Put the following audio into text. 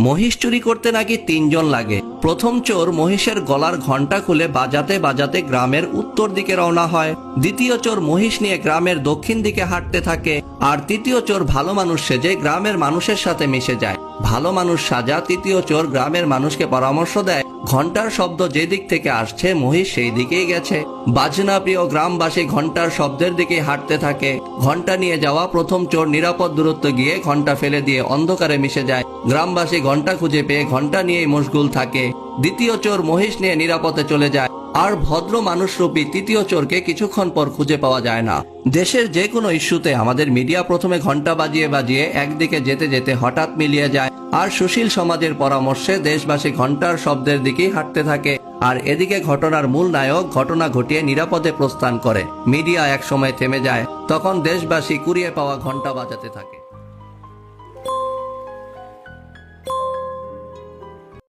মহিষ চুরি করতে নাকি 3 জন লাগে। প্রথম চোর মহিষের গলার ঘণ্টা খুলে বাজাতে বাজাতে গ্রামের উত্তর দিকে রওনা হয়। দ্বিতীয় চোর মহিষ নিয়ে গ্রামের দক্ষিণ দিকে হাঁটতে থাকে। আর তৃতীয় চোর ভালো মানুষ সেজে গ্রামের মানুষের সাথে মিশে যায়। ভালো মানুষ সাজা তৃতীয় চোর গ্রামের মানুষকে পরামর্শ দেয়, ঘণ্টার শব্দ যে দিক থেকে আসছে মহিষ সেই দিকেই গেছে। বাজনা প্রিয় গ্রামবাসী ঘণ্টার শব্দের দিকে হাঁটতে থাকে। ঘণ্টা নিয়ে যাওয়া প্রথম চোর নিরাপদ দূরত্ব গিয়ে ঘণ্টা ফেলে দিয়ে অন্ধকারে মিশে যায়। গ্রামবাসী ঘণ্টা খুঁজে পেয়ে ঘণ্টা নিয়েই মশগুল থাকে। দ্বিতীয় চোর মহিষ নিয়ে নিরাপদে চলে যায়। আর ভদ্র মানুষরূপী তৃতীয় চোরকে কিছুক্ষণ পর খুঁজে পাওয়া যায় না। দেশের যে কোনো ইস্যুতে আমাদের মিডিয়া প্রথমে ঘণ্টা বাজিয়ে বাজিয়ে একদিকে যেতে যেতে হঠাৎ মিলিয়ে যায়। আর সুশীল সমাজের পরামর্শে দেশবাসী ঘণ্টার শব্দের দিকেই হাঁটতে থাকে। আর এদিকে ঘটনার মূল নায়ক ঘটনা ঘটিয়ে নিরাপদে প্রস্থান করে। মিডিয়া এক সময় থেমে যায়। তখন দেশবাসী কুড়িয়ে পাওয়া ঘণ্টা বাজাতে থাকে।